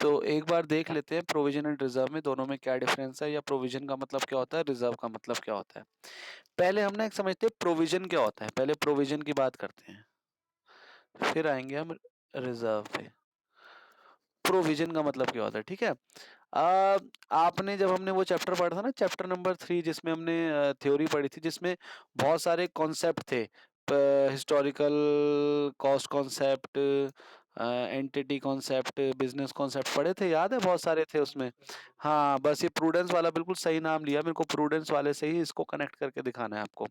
तो एक बार देख लेते हैं प्रोविजन एंड रिजर्व में दोनों में क्या डिफरेंस है, या प्रोविजन का मतलब क्या होता है, रिजर्व का मतलब क्या होता है। पहले हम ना एक समझते हैं प्रोविजन क्या होता है, पहले प्रोविजन की बात करते हैं, फिर आएंगे हम रिजर्व पे। प्रोविजन का मतलब क्या होता है, ठीक है। आपने जब हमने वो चैप्टर पढ़ा था ना, चैप्टर नंबर 3, जिसमें हमने थ्योरी पढ़ी थी, जिसमें बहुत सारे कॉन्सेप्ट थे, historical cost concept, entity concept, business concept पढ़े थे, याद है, बहुत सारे थे उसमें। हाँ, बस ये प्रूडेंस वाला बिल्कुल सही नाम लिया, मेरे को प्रूडेंस वाले से ही इसको कनेक्ट करके दिखाना है आपको।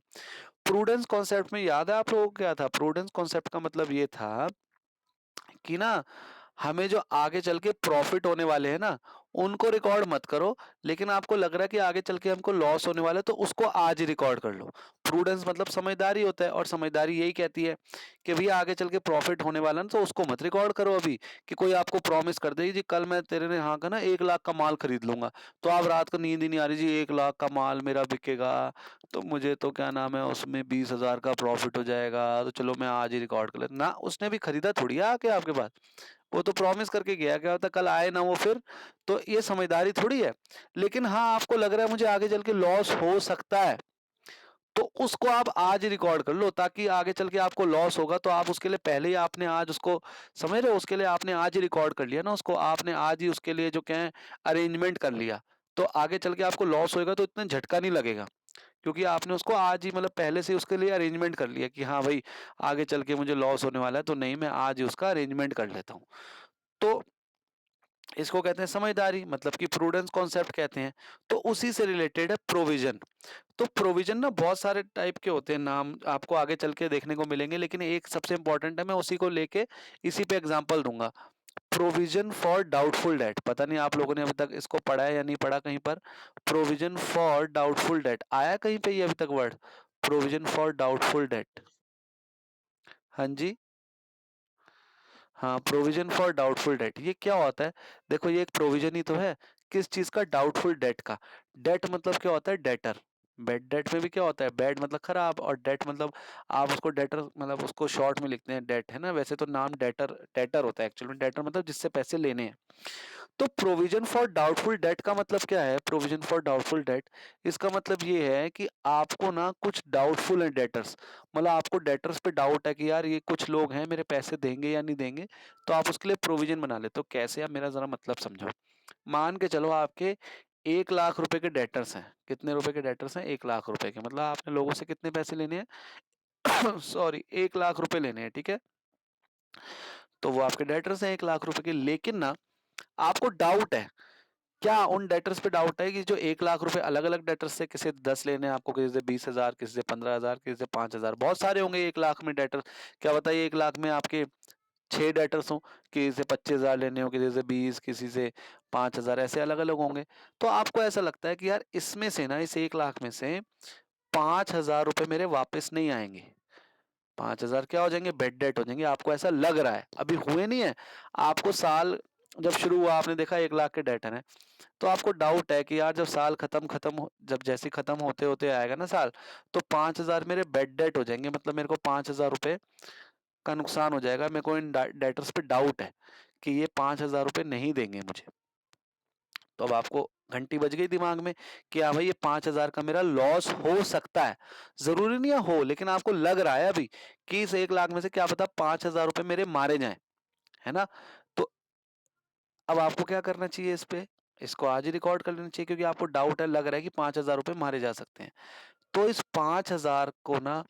प्रूडेंस कॉन्सेप्ट में याद है आप लोगों को क्या था, प्रूडेंस कॉन्सेप्ट का मतलब ये था कि ना हमें जो आगे चल के प्रॉफिट होने वाले हैं ना, उनको रिकॉर्ड मत करो, लेकिन आपको लग रहा है कि आगे चल के हमको लॉस होने वाला है, तो उसको आज ही रिकॉर्ड कर लो। प्रूडेंस मतलब समझदारी होता है, और समझदारी यही कहती है कि भैया आगे चल के प्रॉफिट होने वाला है ना, तो उसको मत रिकॉर्ड करो अभी। कि कोई आपको प्रॉमिस कर दे जी कल मैं तेरे ने हाँ का ना 1 लाख का माल खरीद लूंगा, तो आप रात को नींद ही नहीं आ रही, जी 1 लाख का माल मेरा बिकेगा, तो मुझे तो क्या नाम है उसमें 20,000 का प्रॉफिट हो जाएगा, तो चलो मैं आज ही रिकॉर्ड कर लेता ना। उसने भी खरीदा थोड़ी है आके आपके पास, वो तो प्रॉमिस करके गया, क्या होता कल आए ना वो फिर। तो ये समझदारी थोड़ी है। लेकिन हाँ, आपको लग रहा है मुझे आगे चल के लॉस हो सकता है, तो उसको आप आज ही रिकॉर्ड कर लो, ताकि आगे चल के आपको लॉस होगा तो आप उसके लिए पहले ही आपने आज उसको, समझ रहे हो, उसके लिए आपने आज ही रिकॉर्ड कर लिया ना उसको, आपने आज ही उसके लिए जो कहें अरेंजमेंट कर लिया, तो आगे चल के आपको लॉस होएगा तो इतना झटका नहीं लगेगा, क्योंकि आपने उसको आज ही मतलब पहले से उसके लिए अरेंजमेंट कर लिया कि हाँ भाई आगे चल के मुझे लॉस होने वाला है, तो नहीं मैं आज ही उसका अरेंजमेंट कर लेता हूँ। तो इसको कहते हैं समझदारी, मतलब कि प्रूडेंस कॉन्सेप्ट कहते हैं। तो उसी से रिलेटेड है प्रोविजन। तो प्रोविजन ना बहुत सारे टाइप के होते हैं, नाम आपको आगे चल के देखने को मिलेंगे, लेकिन एक सबसे इंपॉर्टेंट है, मैं उसी को लेके इसी पे एग्जांपल दूंगा। प्रोविजन फॉर डाउटफुल डेट, पता नहीं आप लोगों ने अभी तक इसको पढ़ा है या नहीं पढ़ा कहीं पर। प्रोविजन फॉर डाउटफुल डेट आया कहीं पे ये अभी तक word, provision for doubtful debt. हाँ जी, हाँ, प्रोविजन फॉर डाउटफुल डेट, ये क्या होता है। देखो ये एक प्रोविजन ही तो है, किस चीज का, डाउटफुल डेट का। डेट मतलब क्या होता है, डेटर। बैड डेट में भी क्या होता है, बैड मतलब खराब, और डेट मतलब आप उसको डेटर मतलब उसको शॉर्ट में लिखते हैं डेट, है ना, वैसे तो नाम डेटर डेटर होता है एक्चुअली में, डेटर मतलब जिससे पैसे लेने हैं। तो प्रोविजन फॉर डाउटफुल डेट का मतलब क्या है, प्रोविजन फॉर डाउटफुल डेट, इसका मतलब ये है कि आपको ना कुछ डाउटफुल है डेटर्स, मतलब आपको डेटर्स पे डाउट है कि यार ये कुछ लोग हैं मेरे पैसे देंगे या नहीं देंगे, तो आप उसके लिए प्रोविजन बना ले। तो कैसे, आप मेरा जरा मतलब समझो। मान के चलो आपके 1 लाख रुपए के डेटर्स हैं, कितने रुपए के डेटर्स हैं, 1 लाख रुपए के, मतलब आपने लोगों से कितने पैसे लेने हैं सॉरी 1 लाख रुपए लेने हैं, ठीक है। तो वो आपके डेटर्स हैं 1 लाख रुपए के, लेकिन ना आपको डाउट है, क्या उन डेटर्स पे डाउट है कि जो 1 लाख रुपए अलग अलग डेटर्स से, किसी से 10 लेने हैं आपको, किसी से 20,000, किसी से 15,000, किसी से 5,000, बहुत सारे होंगे 1 लाख में डेटर। क्या बताइए 1 लाख में आपके 6 डेटर्स हों, किसी से 25,000 लेने हो, किसी से 20, किसी से 5,000, ऐसे अलग अलग होंगे। तो आपको ऐसा लगता है कि यार इसमें से ना, इस 1 लाख में से 5,000 रुपए मेरे वापस नहीं आएंगे, 5,000 क्या हो जाएंगे, बेड डेट हो जाएंगे, आपको ऐसा लग रहा है, अभी हुए नहीं है। आपको साल जब शुरू हुआ आपने देखा 1 लाख के डेटर हैं, तो आपको डाउट है कि यार जब साल जब जैसे खत्म होते होते आएगा ना साल, तो 5,000 मेरे बेड डेट हो जाएंगे, मतलब मेरे को 5,000 रुपए का नुकसान हो जाएगा, मेरे को इन डेटर्स पे डाउट है कि ये 5,000 रुपए नहीं देंगे मुझे। तो अब आपको घंटी बज गई दिमाग में कि हाँ भाई ये 5,000 का मेरा लॉस हो सकता है, जरूरी नहीं है हो, लेकिन आपको लग रहा है अभी कि इस 1 लाख में से क्या पता 5,000 रुपए मेरे मारे जाएं, है ना। तो अब आपको क्या करना चाहिए इस पे, इसको आज ही रिकॉर्ड कर लेना चाहिए, क्योंकि आपको डाउट है, लग रहा है कि 5,000 रुपए मारे जा सकते हैं। तो इस 5,000 को ना,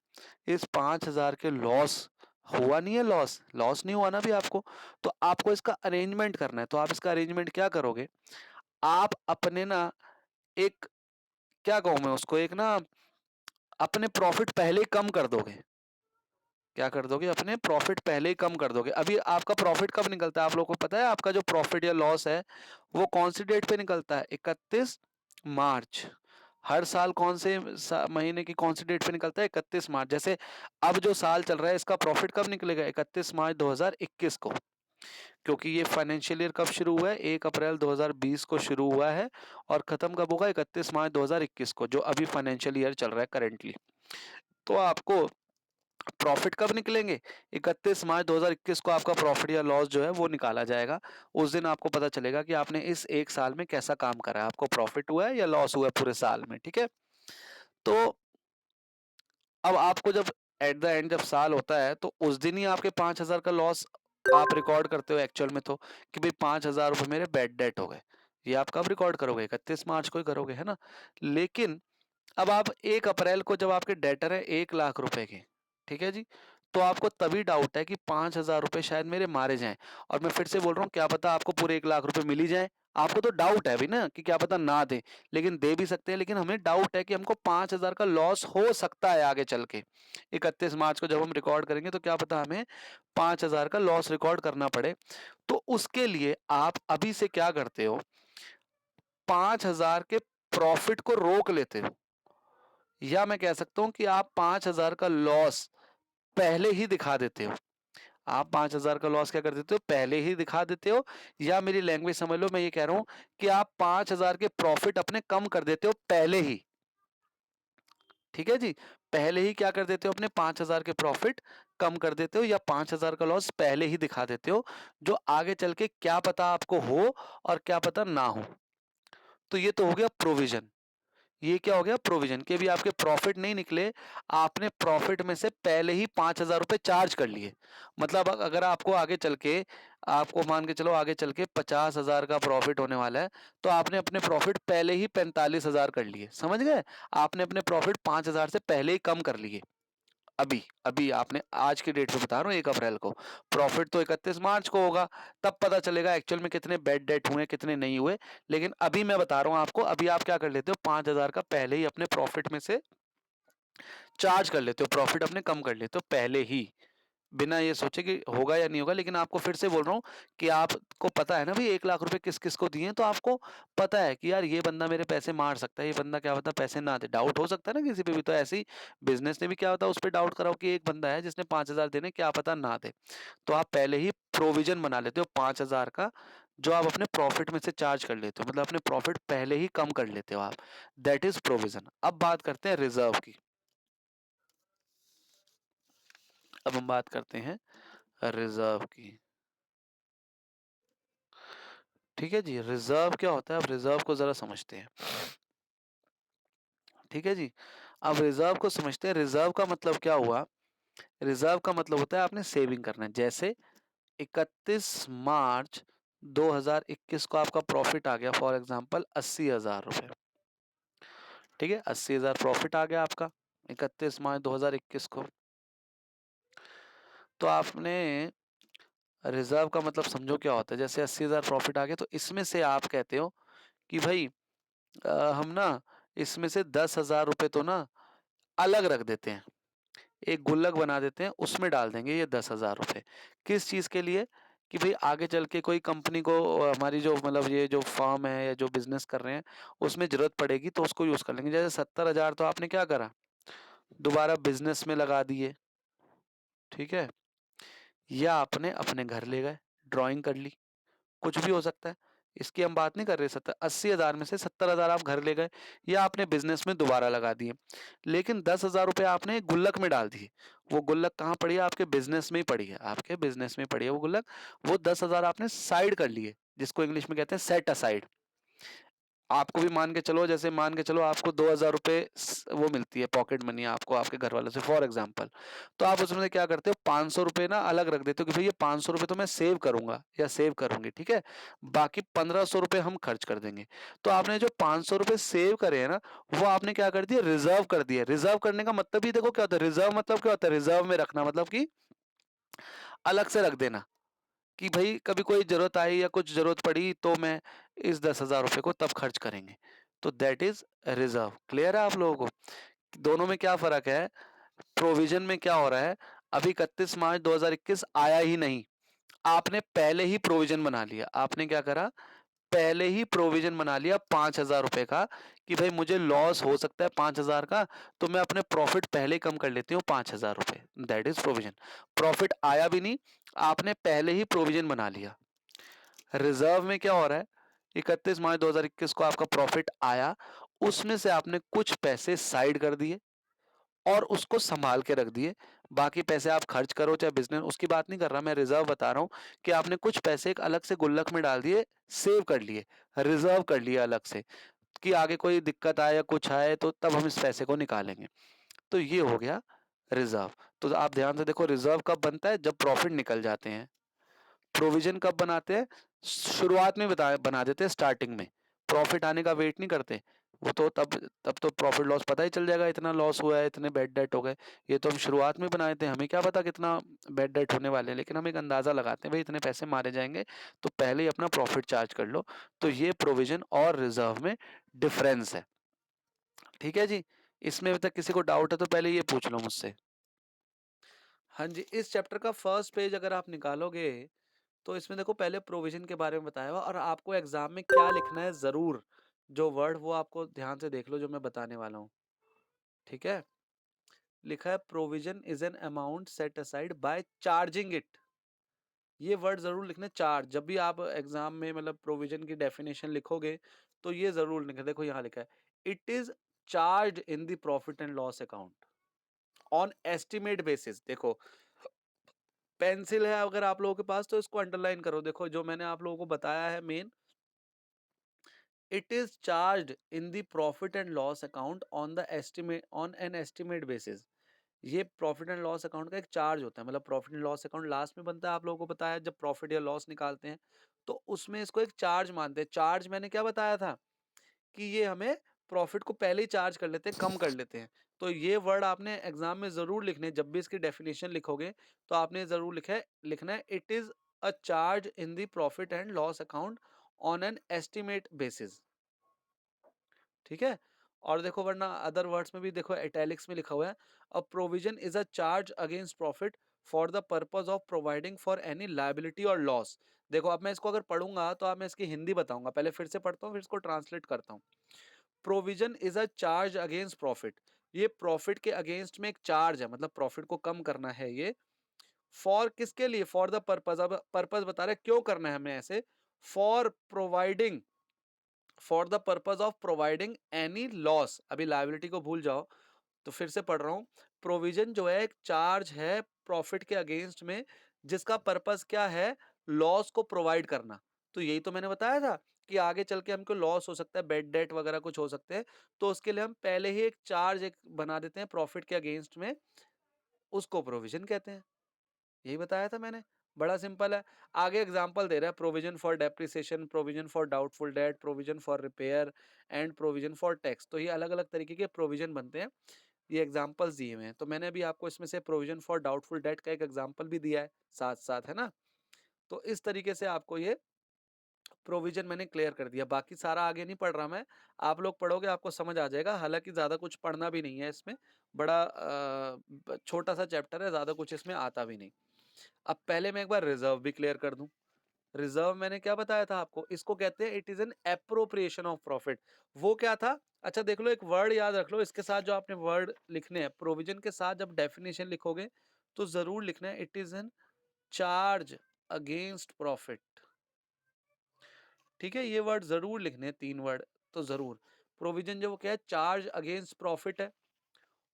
इस 5,000 के लॉस, हुआ नहीं है लॉस, लॉस नहीं हुआ ना अभी आपको, तो आपको इसका अरेंजमेंट करना है। तो आप इसका अरेंजमेंट क्या करोगे, आप अपने ना एक, क्या कहूं मैं उसको, एक ना अपने प्रॉफिट पहले ही कम कर दोगे। क्या कर दोगे, अपने प्रॉफिट पहले ही कम कर दोगे। अभी आपका प्रॉफिट कब निकलता है आप लोगों को पता है, आपका जो प्रॉफिट या लॉस है वो कौन सी डेट पे निकलता है, 31 मार्च। हर साल कौन से महीने की कौन सी डेट पे निकलता है, 31 मार्च। जैसे अब जो साल चल रहा है इसका प्रॉफिट कब निकलेगा, 31 मार्च 2021 को, क्योंकि ये फाइनेंशियल ईयर कब शुरू हुआ है, 1 अप्रैल 2020 को शुरू हुआ है, और खत्म कब होगा, 31 मार्च 2021 को, जो अभी फाइनेंशियल ईयर चल रहा है करेंटली। तो आपको प्रॉफिट कब निकलेंगे? 31 मार्च 2021 को आपका प्रॉफिट या लॉस जो है वो निकाला जाएगा। उस दिन आपको पता चलेगा कि आपने इस 1 साल में कैसा काम करा है, आपको प्रॉफिट हुआ है या लॉस हुआ है पूरे साल में, ठीक है? तो अब आपको जब एट द एंड जब साल होता है तो उस दिन ही आपके 5,000 का लॉस आप रिकॉर्ड करते हो एक्चुअल में, तो कि भाई 5,000 रुपए मेरे बैड डेट हो गए। ये आप कब रिकॉर्ड करोगे? 31 मार्च को ही करोगे, है ना? लेकिन अब आप 1 अप्रैल को जब आपके डेटर है 1 लाख रुपए के, ठीक है जी? तो आपको तभी डाउट है कि 5,000 रुपए शायद मेरे मारे जाएँ, और मैं फिर से बोल रहा हूँ, क्या पता आपको पूरे 1 लाख रुपए मिल ही जाएँ। आपको तो डाउट है अभी ना कि क्या पता ना दें, लेकिन दे भी सकते हैं, लेकिन हमें डाउट है कि हमको 5,000 का लॉस हो सकता है आगे चल के। 31 मार्च को जब हम रिकॉर्ड करेंगे तो क्या पता हमें 5,000 का लॉस रिकॉर्ड करना पड़े। तो उसके लिए आप अभी से क्या करते हो, 5,000 के प्रॉफिट को रोक लेते हो, या मैं कह सकता हूं कि आप 5,000 का लॉस पहले ही दिखा देते हो। आप 5,000 का लॉस क्या कर देते हो, पहले ही दिखा देते हो, या मेरी लैंग्वेज समझ लो, मैं ये कह रहा हूं कि आप 5,000 के प्रॉफिट अपने कम कर देते हो पहले ही। ठीक है जी? पहले ही क्या कर देते हो, अपने 5,000 के प्रॉफिट कम कर देते हो, या 5,000 का लॉस पहले ही दिखा देते हो, जो आगे चल के क्या पता आपको हो और क्या पता ना हो। तो ये तो हो गया प्रोविजन। ये क्या हो गया, प्रोविजन, के भी आपके प्रॉफिट नहीं निकले, आपने प्रॉफिट में से पहले ही 5,000 रुपए चार्ज कर लिए। मतलब अगर आपको आगे चल के, आपको मान के चलो आगे चल के 50,000 का प्रॉफिट होने वाला है, तो आपने अपने प्रॉफिट पहले ही 45,000 कर लिए, समझ गए? आपने अपने प्रॉफिट 5,000 से पहले ही कम कर लिए। अभी अभी आपने, आज की डेट पे बता रहा हूँ, 1 अप्रैल को। प्रॉफिट तो 31 मार्च को होगा, तब पता चलेगा एक्चुअल में कितने बैड डेट हुए, कितने नहीं हुए। लेकिन अभी मैं बता रहा हूँ आपको, अभी आप क्या कर लेते हो, 5,000 का पहले ही अपने प्रॉफिट में से चार्ज कर लेते हो, प्रॉफिट अपने कम कर लेते हो पहले ही, बिना ये सोचे कि होगा या नहीं होगा। लेकिन आपको फिर से बोल रहा हूँ कि आपको पता है ना भाई 1 लाख रुपए किस किस को दिए, तो आपको पता है कि यार ये बंदा मेरे पैसे मार सकता है, ये बंदा क्या पता पैसे ना दे। डाउट हो सकता है ना किसी पे भी, तो ऐसे ही बिजनेस ने भी क्या होता है उस पर डाउट कराओ कि एक बंदा है जिसने 5,000 देने, क्या पता ना दे। तो आप पहले ही प्रोविजन बना लेते हो 5,000 का, जो आप अपने प्रॉफिट में से चार्ज कर लेते हो, मतलब अपने प्रॉफिट पहले ही कम कर लेते हो आप। That is provision. अब बात करते हैं रिजर्व की। अब हम बात करते हैं रिजर्व की। ठीक है जी, रिजर्व क्या होता है, अब रिजर्व को जरा समझते हैं। ठीक है जी, अब रिजर्व को समझते हैं। रिजर्व का मतलब क्या हुआ, रिजर्व का मतलब होता है आपने सेविंग करना है। जैसे 31 मार्च 2021 को आपका प्रॉफिट आ गया फॉर एग्जांपल 80,000 रुपए। ठीक है, 80,000 प्रॉफिट आ गया आपका 31 मार्च 2021 को। तो आपने, रिजर्व का मतलब समझो क्या होता है, जैसे 80,000 प्रॉफिट आ गया, तो इसमें से आप कहते हो कि भाई हम ना इसमें से 10,000 रुपए तो ना अलग रख देते हैं, एक गुल्लक बना देते हैं, उसमें डाल देंगे ये 10,000 रुपए। किस चीज के लिए, कि भाई आगे चल के कोई कंपनी को हमारी जो मतलब ये जो फर्म है या जो बिजनेस कर रहे हैं उसमें जरूरत पड़ेगी तो उसको यूज कर लेंगे। जैसे 70,000 तो आपने क्या करा, दोबारा बिजनेस में लगा दिए। ठीक है, या आपने अपने घर ले गए, ड्राइंग कर ली, कुछ भी हो सकता है। इसकी हम बात नहीं कर रहे, 80,000 में से 70,000 आप घर ले गए, या आपने बिजनेस में दोबारा लगा दिए। लेकिन 10,000 रुपए आपने एक गुल्लक में डाल दिए। वो गुल्लक कहाँ पड़ी है, आपके बिजनेस में ही पड़ी है, आपके बिजनेस में पड़ी है वो गुल्लक। वो 10,000 आपने साइड कर लिए, जिसको इंग्लिश में कहते हैं सेट असाइड। आपको भी मान के चलो, जैसे मान के चलो आपको 2,000 रुपए वो मिलती है पॉकेट मनी आपको आपके घर वालों से फॉर एग्जांपल। तो आप उसमें से क्या करते हो, 500 रुपए ना अलग रख देते हो कि भाई ये 500 रुपए तो मैं सेव करूंगा या सेव करूंगी, ठीक है, बाकी 1,500 रुपए हम खर्च कर देंगे। तो आपने जो 500 रुपए सेव करे हैं ना, वो आपने क्या कर दिया, रिजर्व कर दिया। रिजर्व करने का मतलब ही देखो क्या होता है, रिजर्व मतलब क्या होता है, रिजर्व में रखना मतलब कि अलग से रख देना, कि भाई कभी कोई जरूरत आई या कुछ जरूरत पड़ी तो मैं इस 10,000 रुपए को तब खर्च करेंगे। तो दैट इज रिजर्व। क्लियर है आप लोगों को, दोनों में क्या फर्क है। प्रोविजन में क्या हो रहा है, अभी 31 मार्च 2021 आया ही नहीं, आपने पहले ही प्रोविजन बना लिया। आपने क्या करा, पहले ही प्रोविजन बना लिया 5,000 रुपए का, कि भाई मुझे लॉस हो सकता है 5,000 का, तो मैं अपने प्रॉफिट पहले कम कर लेती हूँ 5,000 रुपए। That is provision. प्रॉफिट आया भी नहीं, आपने पहले ही प्रोविजन बना लिया। रिजर्व में क्या हो रहा है, 31 मार्च 2021 को आपका प्रॉफिट आया, उसमें से आपने कुछ पैसे साइड कर दिए, और उसको संभाल के रख दिए। बाकी पैसे आप खर्च करो चाहे बिजनेस, उसकी बात नहीं कर रहा मैं, रिजर्व बता रहा हूँ कि आपने कुछ पैसे एक अलग से गुल्लक में डाल दिए, सेव कर लिए, रिजर्व कर लिए अलग से, कि आगे कोई दिक्कत आए या कुछ आए तो तब हम इस पैसे को निकालेंगे। तो ये हो गया रिजर्व। तो आप ध्यान से देखो, रिजर्व कब बनता है? जब प्रॉफिट निकल जाते हैं। प्रोविजन कब बनाते हैं? शुरुआत में बना देते हैं, स्टार्टिंग में। प्रॉफिट आने का वेट नहीं करते। वो तो तब तो प्रॉफिट लॉस पता ही चल जाएगा, इतना लॉस हुआ है, इतने बैड डेट हो गए। ये तो हम शुरुआत में बनाए थे, हमें क्या पता कितना बैड डेट होने वाले हैं, लेकिन हम एक अंदाजा लगाते हैं भाई इतने पैसे मारे जाएंगे, तो पहले ही अपना प्रॉफिट चार्ज कर लो। तो ये प्रोविजन और रिजर्व में डिफरेंस है। ठीक है जी। इसमें अभी तक किसी को डाउट है तो पहले ये पूछ लो मुझसे। हाँ जी, इस चैप्टर का फर्स्ट पेज अगर आप निकालोगे तो इसमें देखो पहले प्रोविजन के बारे में बताया हुआ, और आपको एग्जाम में क्या लिखना है जरूर, जो वर्ड वो आपको ध्यान से देख लो जो मैं बताने वाला हूँ। ठीक है। लिखा है provision is an amount set aside by charging it. ये वर्ड जरूर लिखना है, चार्ज। जब भी आप एग्जाम में मतलब प्रोविजन की डेफिनेशन लिखोगे तो ये जरूर लिखना। देखो यहाँ लिखा है, it is charge in the profit and loss account on estimate basis. देखो पेंसिल है अगर आप लोगों के पास तो इसको अंडरलाइन करो। देखो जो मैंने आप लोगों को बताया है main, it is charged in the profit and loss account on an estimate basis। ये प्रॉफिट एंड लॉस अकाउंट का एक चार्ज होता है, मतलब profit and loss account last में बनता है, आप लोगों को पता है जब प्रॉफिट या लॉस निकालते हैं तो उसमें इसको एक चार्ज मानते हैं। चार्ज मैंने क्या बताया था कि ये हमें प्रॉफिट को पहले ही चार्ज कर लेते हैं, कम कर लेते हैं। तो ये वर्ड आपने एग्जाम में जरूर लिखने, जब भी इसकी डेफिनेशन लिखोगे तो आपने जरूर लिखना है it is a charge in the profit and loss account on an estimate basis. ठीक है। और देखो वरना अदर वर्ड्स में भी देखो इटैलिक्स में लिखा हुआ है, a provision is a charge against profit for the purpose of providing for any liability और लॉस। देखो अब मैं इसको अगर पढ़ूंगा तो अब मैं इसकी हिंदी बताऊंगा, पहले फिर से पढ़ता हूँ फिर इसको ट्रांसलेट करता हूँ। Provision is a charge against profit, ये प्रॉफिट के अगेंस्ट में एक चार्ज है, मतलब प्रॉफिट को कम करना है ये। फॉर किसके लिए? For the purpose. अब पर्पज बता रहे क्यों करना है हमें ऐसे। For providing, for the purpose of providing any loss. अभी लाइबिलिटी को भूल जाओ, तो फिर से पढ़ रहा हूं। प्रोविजन जो है एक चार्ज है प्रॉफिट के अगेंस्ट में, जिसका पर्पस क्या है? लॉस को प्रोवाइड करना। तो यही तो मैंने बताया था कि आगे चल के हमको लॉस हो सकता है, बेड डेट वगैरह कुछ हो सकते हैं, तो उसके लिए हम पहले ही एक चार्ज एक बना देते हैं प्रॉफिट के अगेंस्ट में, उसको प्रोविजन कहते हैं। यही बताया था मैंने, बड़ा सिंपल है। आगे एग्जांपल दे रहा है, provision for depreciation, provision for doubtful debt, provision for repair and provision for tax. तो ये अलग अलग तरीके के प्रोविजन बनते हैं, ये एग्जांपल्स दिए हुए हैं। तो मैंने अभी आपको इसमें से प्रोविजन फॉर डाउटफुल डेट का एक एग्जांपल भी दिया है साथ साथ, है ना। तो इस तरीके से आपको ये प्रोविजन मैंने क्लियर कर दिया, बाकी सारा आगे नहीं पढ़ रहा मैं, आप लोग पढ़ोगे आपको समझ आ जाएगा। हालांकि ज्यादा कुछ पढ़ना भी नहीं है इसमें, बड़ा छोटा सा चैप्टर है, ज्यादा कुछ इसमें आता भी नहीं। अब पहले मैं एक बार रिजर्व भी क्लियर कर दूं। रिजर्व मैंने क्या बताया था आपको, इसको कहते हैं it is an appropriation of profit. वो क्या था? अच्छा देख लो, एक वर्ड याद रख लो, इसके साथ जो आपने वर्ड लिखने हैं प्रोविजन के साथ जब डेफिनेशन लिखोगे तो जरूर लिखना है it is an charge against profit. ठीक है, ये वर्ड जरूर लिखने हैं, तीन वर्ड तो जरूर। प्रोविजन जो वो क्या है, चार्ज अगेंस्ट प्रॉफिट है,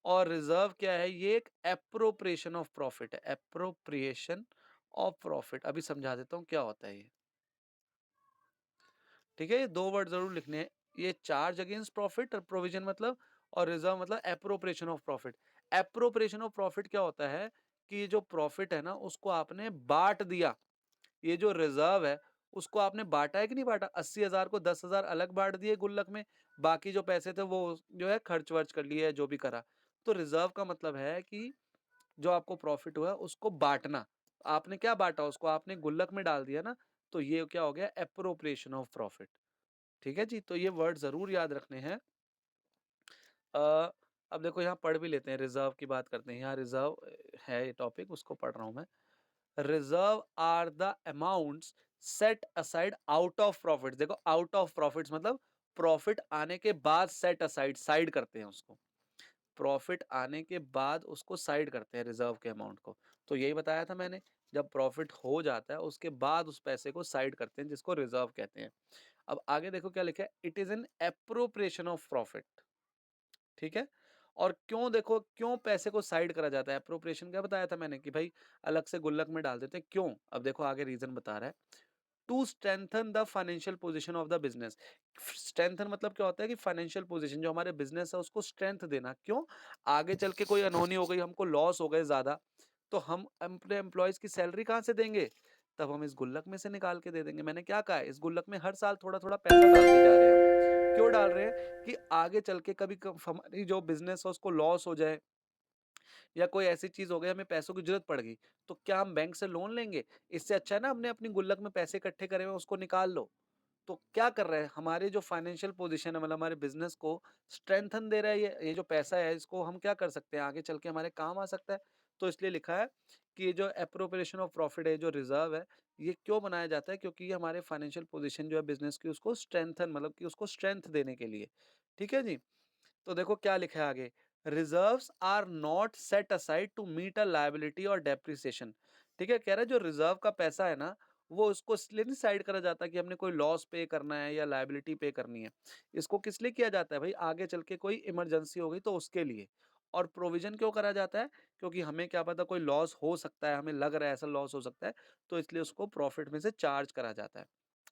और रिजर्व क्या है, ये एक एप्रोप्रिएशन ऑफ प्रॉफिट है, एप्रोप्रिएशन ऑफ प्रॉफिट। अभी समझा देता हूँ क्या होता है ये। ठीक है, ये दो वर्ड जरूर लिखने हैं, ये चार्ज अगेंस्ट प्रॉफिट और प्रोविजन मतलब, और रिजर्व मतलब appropriation of profit. Appropriation of profit क्या होता है कि ये जो प्रॉफिट है ना उसको आपने बांट दिया। ये जो रिजर्व है उसको आपने बांटा है कि नहीं बांटा? 80,000 को 10,000 अलग बांट दिए गुल्लक में, बाकी जो पैसे थे वो जो है खर्च वर्च कर लिए, जो भी करा। तो रिजर्व का मतलब है कि जो आपको प्रॉफिट हुआ उसको बांटना। आपने क्या बांटा? उसको आपने गुल्लक में डाल दिया ना, तो ये क्या हो गया? Appropriation of profit. ठीक है जी, तो ये वर्ड जरूर याद रखने हैं। अ, अब देखो यहाँ पढ़ भी लेते हैं, रिजर्व की बात करते हैं। यहाँ रिजर्व है ये टॉपिक, उसको पढ़ रहा हूँ मैं। Reserve are the amounts set aside out of profit. देखो आउट ऑफ प्रॉफिट्स मतलब प्रॉफिट आने के बाद सेट असाइड, साइड करते हैं उसको। प्रॉफिट आने के बाद उसको साइड करते हैं रिजर्व के अमाउंट को। तो यही बताया था मैंने, जब प्रॉफिट हो जाता है उसके बाद उस पैसे को साइड करते हैं, जिसको रिजर्व कहते हैं। अब आगे देखो क्या लिखा है, it is an appropriation of profit. ठीक है। और क्यों देखो क्यों पैसे को साइड करा जाता है? एप्रोप्रिएशन क्या बताया था मैंने कि भाई अलग से गुल्लक में डाल देते हैं, क्यों? अब देखो आगे रीज़न बता रहा है। To strengthen the financial position of the business. Strengthen मतलब क्या होता है कि फाइनेंशियल पोजीशन जो हमारे बिजनेस है उसको स्ट्रेंथ देना। क्यों? आगे चल के कोई अनहोनी हो गई, हमको लॉस हो गए ज्यादा, तो हम अपने एम्प्लॉयज की सैलरी कहाँ से देंगे? तब हम इस गुल्लक में से निकाल के दे देंगे। मैंने क्या कहा है, इस गुल्लक में हर साल थोड़ा थोड़ा पैसा डालते जा रहे हैं हम। क्यों डाल रहे हैं? कि आगे चल के कभी हमारी जो बिजनेस है उसको लॉस हो जाए या कोई ऐसी चीज हो गई हमें पैसों की जरूरत पड़ गई, तो क्या हम बैंक से लोन लेंगे? इससे अच्छा है ना हमने अपनी गुल्लक में पैसे इकट्ठे करे हुए हैं, उसको निकाल लो। तो क्या कर रहा है, हमारे जो फाइनेंशियल पोजीशन है मतलब हमारे बिजनेस को स्ट्रेंथन दे रहा है। ये जो पैसा है इसको हम क्या कर सकते हैं, आगे चल के हमारे काम आ सकता है। तो इसलिए लिखा है कि ये जो अप्रोप्रिएशन ऑफ प्रॉफिट है, जो रिजर्व है, ये क्यों बनाया जाता है? क्योंकि ये हमारे फाइनेंशियल पोजीशन जो है बिजनेस की उसको स्ट्रेंथन मतलब कि उसको स्ट्रेंथ देने के लिए। ठीक है जी। तो देखो क्या लिखा है आगे, reserves are not set aside to meet a liability और डेप्रिसिएशन। ठीक है, कह रहा है जो रिजर्व का पैसा है ना, वो उसको इसलिए नहीं साइड करा जाता कि हमने कोई लॉस पे करना है या लायबिलिटी पे करनी है। इसको किस लिए किया जाता है भाई, आगे चल के कोई इमरजेंसी हो गई तो उसके लिए। और प्रोविजन क्यों करा जाता है? क्योंकि हमें क्या पता कोई लॉस हो सकता है, हमें लग रहा है ऐसा लॉस हो सकता है, तो इसलिए उसको प्रॉफिट में से चार्ज करा जाता है।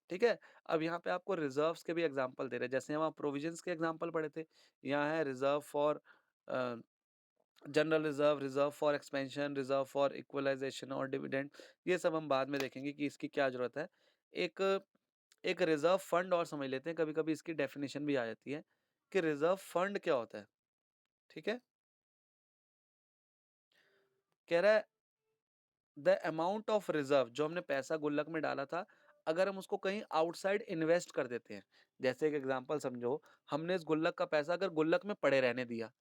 ठीक है? अब यहाँ पे आपको रिजर्व्स के भी एग्जांपल दे रहे हैं, जैसे हम प्रोविजंस के एग्जांपल पढ़े थे। यहाँ है reserve for general reserve, reserve for expansion, reserve for equalisation और डिविडेंड। ये सब हम बाद में देखेंगे कि इसकी क्या जरूरत है। एक एक रिजर्व फंड और समझ लेते हैं, कभी कभी इसकी डेफिनेशन भी आ जाती है कि रिजर्व फंड क्या होता है। ठीक है, कह रहा है द अमाउंट ऑफ रिजर्व, जो हमने पैसा गुल्लक में डाला था, अगर हम उसको कहीं आउटसाइड इन्वेस्ट कर देते हैं। जैसे एक एग्जांपल समझो, हमने इस गुल्लक का पैसा अगर गुल्लक में पड़े रहने दिया,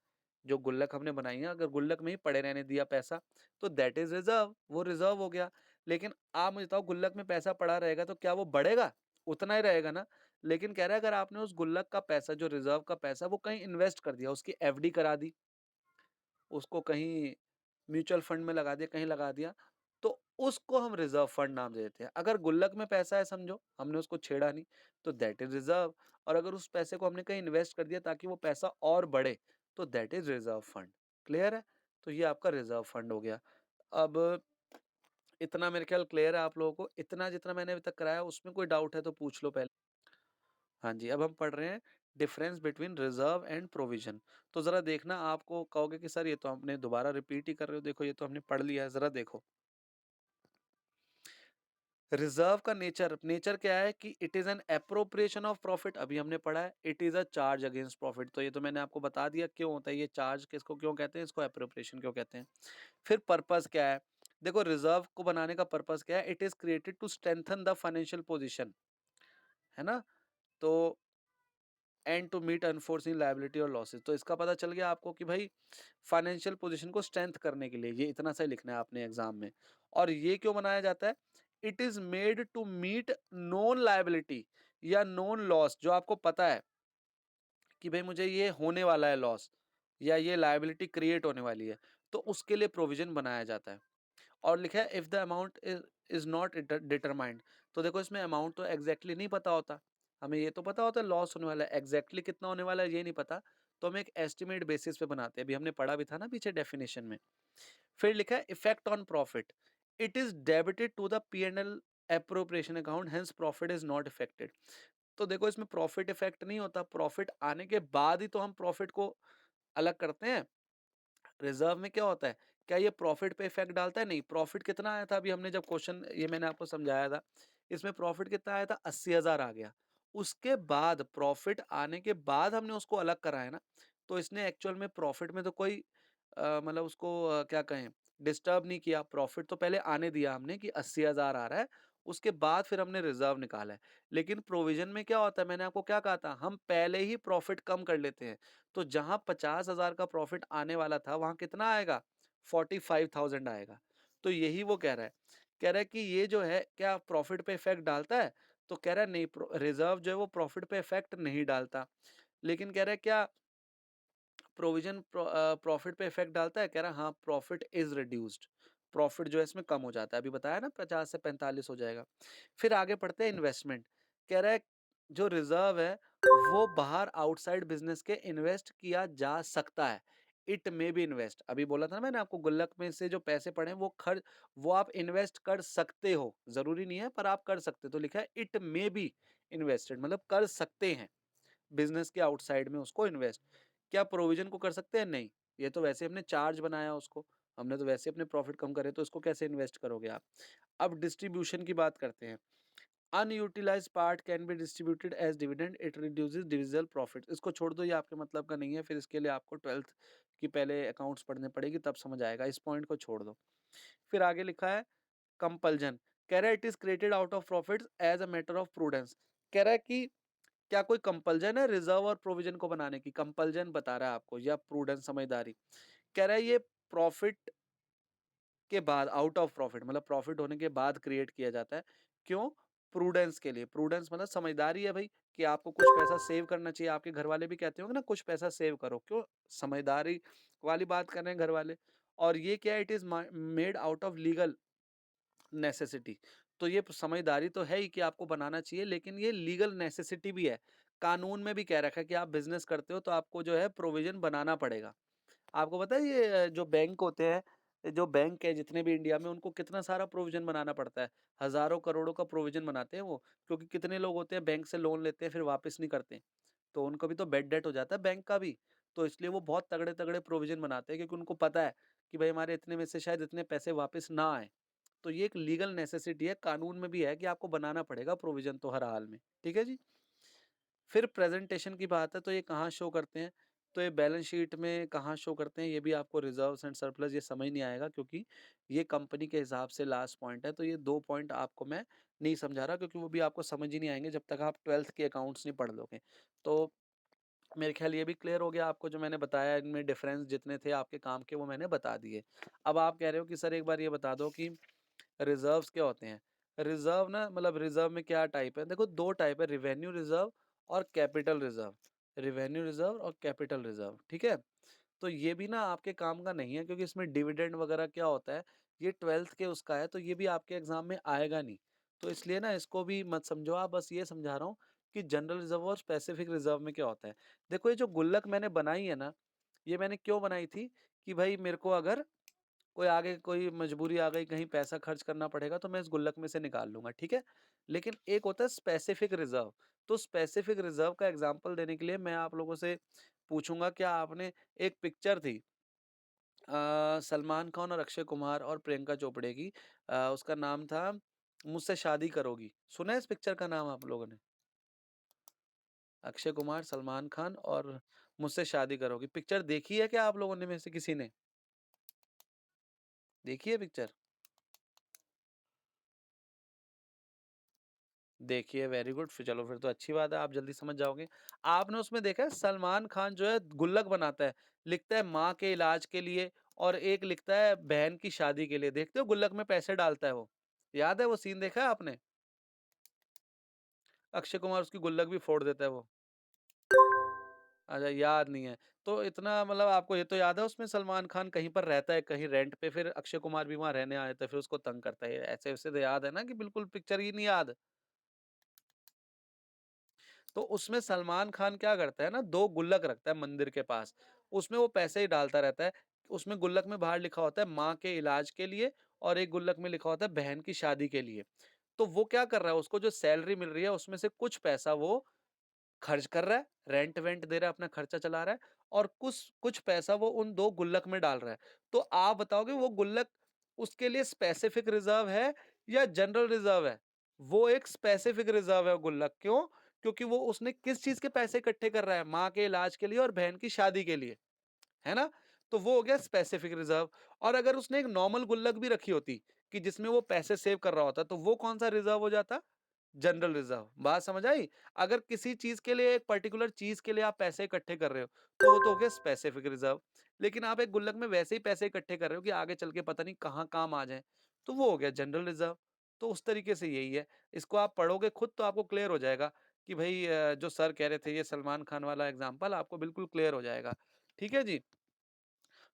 जो गुल्लक हमने बनाई है अगर गुल्लक में ही पड़े रहने दिया पैसा, तो दैट इज रिजर्व, वो रिजर्व हो गया। लेकिन आप मुझे बताओ, गुल्लक में पैसा पड़ा रहेगा तो क्या वो बढ़ेगा? उतना ही रहेगा ना। लेकिन कह रहा है अगर आपने उस गुल्लक का पैसा, जो रिजर्व का पैसा, वो कहीं इन्वेस्ट कर दिया, उसकी एफडी करा दी, उसको कहीं म्यूचुअल फंड में लगा दिया, कहीं लगा दिया, तो उसको हम रिजर्व फंड नाम दे देते हैं। अगर गुल्लक में पैसा है समझो, हमने उसको छेड़ा नहीं, तो दैट इज रिजर्व। और अगर उस पैसे को हमने कहीं इन्वेस्ट कर दिया ताकि वो पैसा और बढ़े, तो that is reserve fund. Clear है? तो ये आपका रिजर्व फंड हो गया। अब इतना मेरे ख्याल क्लियर है आप लोगों को। इतना जितना मैंने अभी तक कराया, उसमें कोई डाउट है तो पूछ लो पहले। हाँ जी, अब हम पढ़ रहे हैं difference between reserve and provision. तो जरा देखना, आपको कहोगे कि सर ये तो आपने दोबारा रिपीट ही कर रहे हो, देखो ये तो हमने पढ़ लिया है, जरा देखो। रिजर्व का नेचर, नेचर क्या है कि it is an appropriation of profit, अभी हमने पढ़ा है। It is a charge against profit, तो ये तो मैंने आपको बता दिया क्यों होता है ये चार्ज, किसको क्यों कहते हैं, इसको अप्रोप्रिएशन क्यों कहते हैं। फिर पर्पस क्या है? देखो रिजर्व को बनाने का पर्पस क्या है, it is created to strengthen the financial position, है ना। तो and to meet unforeseen liability और लॉसेस, तो इसका पता चल गया आपको कि भाई फाइनेंशियल पोजीशन को स्ट्रेंथ करने के लिए, ये इतना सा ही लिखना है आपने एग्जाम में। और ये क्यों बनाया जाता है? It is made to meet known liability या नोन लॉस, जो आपको पता है कि भाई मुझे ये होने वाला है लॉस, या ये लायबिलिटी क्रिएट होने वाली है, तो उसके लिए प्रोविजन बनाया जाता है। और लिखा है if the amount is not determined. तो देखो इसमें अमाउंट तो एग्जैक्टली नहीं पता होता, हमें ये तो पता होता है लॉस होने वाला है, एग्जैक्टली कितना होने वाला है ये नहीं पता, तो हम एक एस्टिमेट बेसिस पे बनाते हैं, अभी हमने पढ़ा भी था ना पीछे डेफिनेशन में। फिर लिखा है effect on profit, it is debited to the P and L appropriation account, hence profit is not affected. तो देखो इसमें प्रॉफिट इफेक्ट नहीं होता, प्रॉफिट आने के बाद ही तो हम प्रॉफिट को अलग करते हैं। रिजर्व में क्या होता है, क्या ये प्रॉफिट पे इफेक्ट डालता है? नहीं। प्रॉफिट कितना आया था अभी हमने जब क्वेश्चन, ये मैंने आपको समझाया था, इसमें प्रॉफिट कितना आया था, 80,000 आ गया। उसके बाद प्रॉफिट आने के बाद हमने उसको अलग करा है ना, तो इसने एक्चुअल में प्रॉफिट में तो कोई मतलब उसको क्या कहें, डिस्टर्ब नहीं किया। प्रॉफिट तो पहले आने दिया हमने कि 80,000 आ रहा है, उसके बाद फिर हमने रिजर्व निकाला है। लेकिन प्रोविजन में क्या होता है, मैंने आपको क्या कहा था, हम पहले ही प्रॉफिट कम कर लेते हैं। तो जहां 50,000 का प्रॉफिट आने वाला था, वहां कितना आएगा, 45,000 आएगा। तो यही वो कह रहा है, कह रहा है कि ये जो है क्या प्रॉफिट पे इफेक्ट डालता है? तो कह रहा है नहीं, रिजर्व जो है वो प्रॉफिट पे इफेक्ट नहीं डालता। लेकिन कह रहा है क्या प्रोविजन प्रॉफिट पे इफेक्ट डालता है? कह रहा है हाँ, प्रॉफिट इज रिड्यूस्ड, प्रॉफिट जो है इसमें कम हो जाता है, अभी बताया ना 50 से 45 हो जाएगा। फिर आगे पढ़ते हैं इन्वेस्टमेंट। कह रहा है जो रिजर्व है वो बाहर आउटसाइड बिजनेस के इन्वेस्ट किया जा सकता है। इट मे बी इन्वेस्ट, अभी बोला था ना मैंने आपको, गुल्लक में से जो पैसे पड़े हैं वो आप इन्वेस्ट कर सकते हो, जरूरी नहीं है पर आप कर सकते हो। तो लिखा है इट मे बी इन्वेस्टेड, मतलब कर सकते हैं बिजनेस के आउटसाइड में उसको इन्वेस्ट। क्या प्रोविजन को कर सकते हैं? नहीं, ये तो वैसे हमने चार्ज बनाया उसको, हमने तो वैसे अपने प्रॉफिट कम करे, तो इसको कैसे इन्वेस्ट करोगे आप। अब डिस्ट्रीब्यूशन की बात करते हैं। Unutilised part can be distributed as dividend, it reduces divisible profit. इसको छोड़ दो, ये आपके मतलब का नहीं है, फिर इसके लिए आपको 12th की पहले अकाउंट्स पढ़ने पड़ेगी, तब समझ आएगा, इस पॉइंट को छोड़ दो। फिर आगे लिखा है कंपल्जन, कह रहा है it is created out of profits as a matter of prudence. कह रहा है कि क्या कोई कंपल्जन है रिजर्व और प्रोविजन को बनाने की, कंपल्जन बता रहा है आपको, या प्रूडेंस समझदारी। कह रहा है ये प्रॉफिट के बाद, आउट ऑफ प्रॉफिट मतलब प्रॉफिट होने के बाद क्रिएट किया जाता है। क्यों? प्रूडेंस के लिए। प्रूडेंस मतलब समझदारी है भाई, कि आपको कुछ पैसा सेव करना चाहिए। आपके घर वाले भी कहते होंगे ना कुछ पैसा सेव करो, क्यों? समझदारी वाली बात कर रहे हैं घर वाले। और ये क्या, it is made out of legal necessity. तो ये समझदारी तो है ही कि आपको बनाना चाहिए, लेकिन ये लीगल नेसेसिटी भी है। कानून में भी कह रखा है कि आप बिजनेस करते हो तो आपको जो है प्रोविजन बनाना पड़ेगा। आपको पता है ये जो बैंक होते हैं, जो बैंक है जितने भी इंडिया में, उनको कितना सारा प्रोविजन बनाना पड़ता है। हजारों करोड़ों का प्रोविजन बनाते हैं वो, क्योंकि कितने लोग होते हैं बैंक से लोन लेते हैं फिर वापस नहीं करते, तो उनको भी तो बेड डेट हो जाता है बैंक का भी। तो इसलिए वो बहुत तगड़े तगड़े प्रोविजन बनाते हैं, क्योंकि उनको पता है कि भाई हमारे इतने में से शायद इतने पैसे वापस ना आए। तो ये एक लीगल नेसेसिटी है, कानून में भी है कि आपको बनाना पड़ेगा प्रोविजन तो हर हाल में। ठीक है जी। फिर प्रेजेंटेशन की बात है, तो ये कहाँ शो करते हैं, तो ये बैलेंस शीट में कहाँ शो करते हैं, ये भी आपको रिजर्व्स एंड सरप्लस ये समझ नहीं आएगा, क्योंकि ये कंपनी के हिसाब से लास्ट पॉइंट है। तो ये 2 पॉइंट आपको मैं नहीं समझा रहा, क्योंकि वो भी आपको समझ ही नहीं आएंगे जब तक आप 12th के अकाउंट्स नहीं पढ़ लोगे। तो मेरे ख्याल ये भी क्लियर हो गया आपको, जो मैंने बताया इनमें डिफरेंस जितने थे आपके काम के वो मैंने बता दिए। अब आप कह रहे हो कि सर एक बार ये बता दो कि रिजर्व्स क्या होते हैं। रिजर्व ना, मतलब रिजर्व में क्या टाइप है, देखो 2 टाइप है, रिवेन्यू रिजर्व और कैपिटल रिजर्व। रिवेन्यू रिजर्व और कैपिटल रिजर्व, ठीक है। तो ये भी ना आपके काम का नहीं है, क्योंकि इसमें डिविडेंड वगैरह क्या होता है, ये 12th के उसका है, तो ये भी आपके एग्जाम में आएगा नहीं। तो इसलिए ना इसको भी मत समझो आप, बस ये समझा रहा हूँ कि जनरल रिजर्व और स्पेसिफिक रिजर्व में क्या होता है। देखो ये जो गुल्लक मैंने बनाई है ना, ये मैंने क्यों बनाई थी, कि भाई मेरे को अगर कोई आगे कोई मजबूरी आ गई, कहीं पैसा खर्च करना पड़ेगा, तो मैं इस गुल्लक में से निकाल लूंगा, ठीक है। लेकिन एक होता है स्पेसिफिक रिजर्व। तो स्पेसिफिक रिजर्व का एग्जांपल देने के लिए मैं आप लोगों से पूछूंगा, क्या आपने, एक पिक्चर थी सलमान खान और अक्षय कुमार और प्रियंका चोपड़े की, उसका नाम था मुझसे शादी करोगी। सुना है इस पिक्चर का नाम आप लोगों ने? अक्षय कुमार, सलमान खान और मुझसे शादी करोगी, पिक्चर देखी है क्या आप लोगों ने में से किसी ने? देखी है पिक्चर? देखिए, वेरी गुड, फिर चलो फिर तो अच्छी बात है, आप जल्दी समझ जाओगे। आपने उसमें देखा है सलमान खान जो है गुल्लक बनाता है, लिखता है माँ के इलाज के लिए, और एक लिखता है बहन की शादी के लिए। देखते हो गुल्लक में पैसे डालता है वो, याद है वो सीन, देखा है आपने? अक्षय कुमार उसकी गुल्लक भी फोड़ देता है वो। अच्छा, याद नहीं है। तो इतना मतलब आपको ये तो याद है, उसमें सलमान खान कहीं पर रहता है, कहीं रेंट पे, फिर अक्षय कुमार भी वहां रहने आए थे, फिर उसको तंग करता है, ऐसे वैसे तो याद है ना, कि बिल्कुल पिक्चर ही नहीं याद। तो उसमें सलमान खान क्या करता है ना, 2 गुल्लक रखता है मंदिर के पास, उसमें वो पैसे ही डालता रहता है। उसमें गुल्लक में बाहर लिखा होता है माँ के इलाज के लिए, और एक गुल्लक में लिखा होता है बहन की शादी के लिए। तो वो क्या कर रहा है, उसको जो सैलरी मिल रही है उसमें से कुछ पैसा वो खर्च कर रहा है, रेंट वेंट दे रहा है, अपना खर्चा चला रहा है, और कुछ कुछ पैसा वो उन 2 गुल्लक में डाल रहा है। तो आप बताओगे वो गुल्लक उसके लिए स्पेसिफिक रिजर्व है या जनरल रिजर्व है? वो एक स्पेसिफिक रिजर्व है गुल्लक, क्यों? क्योंकि वो उसने किस चीज के पैसे इकट्ठे कर रहा है, माँ के इलाज के लिए और बहन की शादी के लिए, है ना? तो वो हो गया स्पेसिफिक रिजर्व। और अगर उसने एक नॉर्मल गुल्लक भी रखी होती, कि जिसमें वो पैसे सेव कर रहा होता, तो वो कौन सा रिजर्व हो जाता? General reserve. बात समझ आई? अगर किसी चीज के लिए, एक पर्टिकुलर चीज के लिए आप पैसे इकट्ठे कर रहे हो, तो वो तो हो गया स्पेसिफिक रिजर्व। लेकिन आप एक गुल्लक में वैसे ही पैसे इकट्ठे कर रहे हो कि आगे चल के पता नहीं कहाँ काम आ जाए, तो वो हो गया जनरल रिजर्व। तो उस तरीके से यही है। इसको आप पढ़ोगे खुद तो आपको क्लियर हो जाएगा कि भाई जो सर कह रहे थे, ये सलमान खान वाला एग्जाम्पल आपको बिल्कुल क्लियर हो जाएगा। ठीक है जी।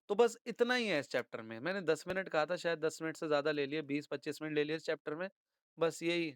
तो बस इतना ही है इस चैप्टर में। मैंने 10 मिनट कहा था, शायद 10 मिनट से ज्यादा ले लिए, 20-25 मिनट ले लिए इस चैप्टर में। बस यही